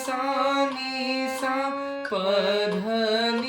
सा नी सा प ध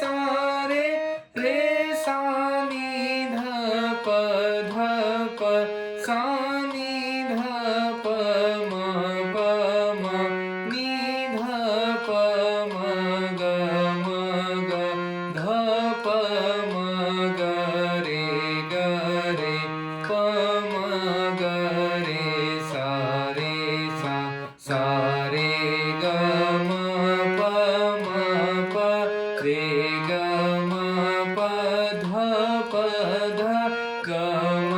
सा रे सा नी ध प सा नी ध प म नी ध प म ग ध प म ग रे प म ग रे सा रे ग म प रे ग म प ध ग म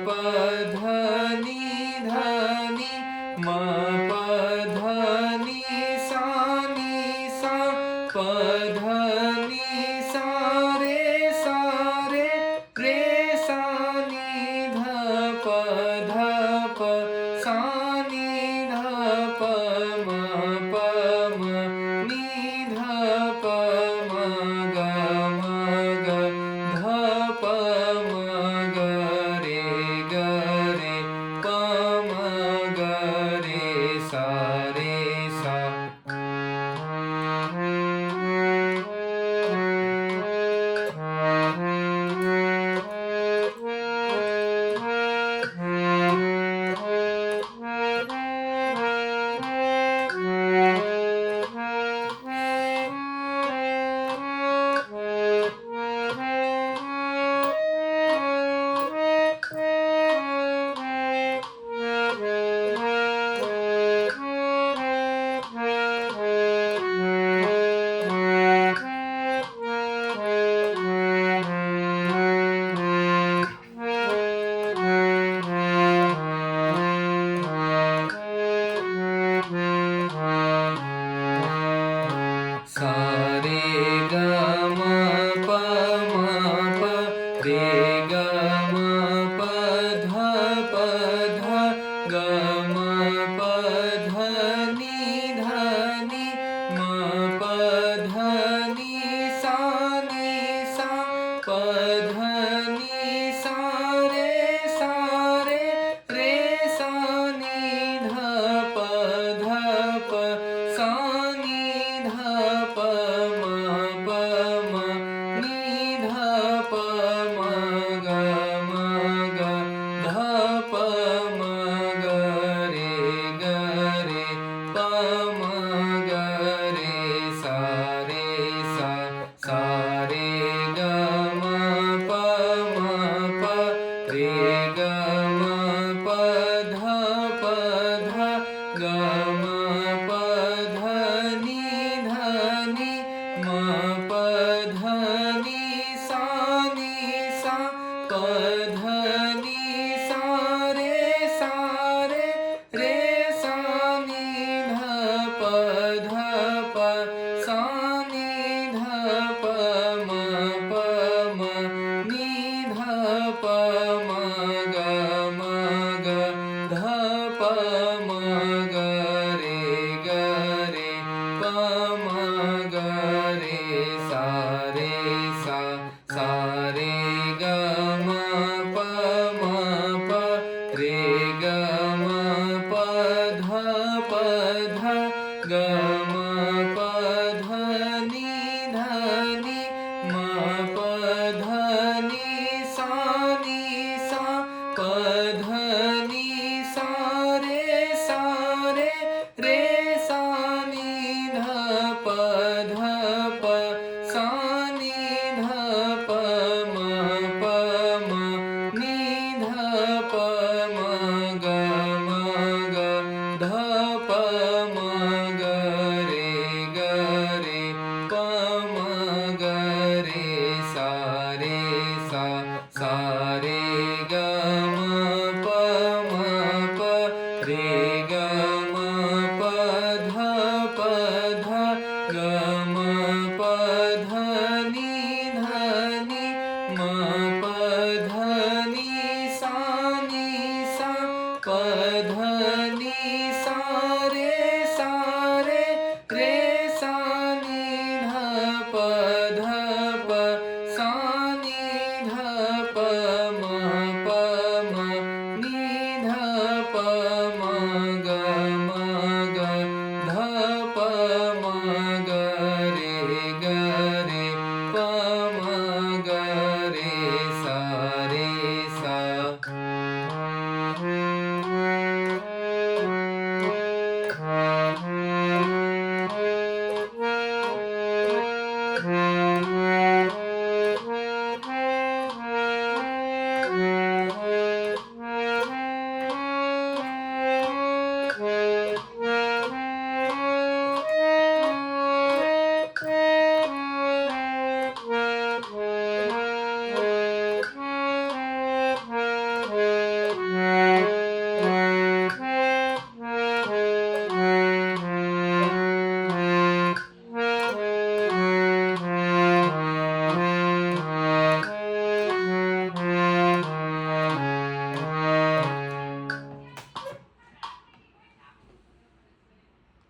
प ध नि म प ध नि सा प ध नि सा रे प ध नि सा रे रे सा नि ध प सा नि ध प म नि ध प म ग ध प म ग रे प म ग रे सा रे ग म प रे ग म प ध ग म प ध नि म प ध नि सा प ध नि सा रे रे सा नि ध प सा नि ध प म नि ध प म ग ध प म ग रे प म ग रे सा रे ग म प रे ग म प ध ग म प ध नि म प ध नि सा प ध नि सा रे सा नि ध प सा नि ध प म नि ध प म ग ध प म ग रे प म ग रे सा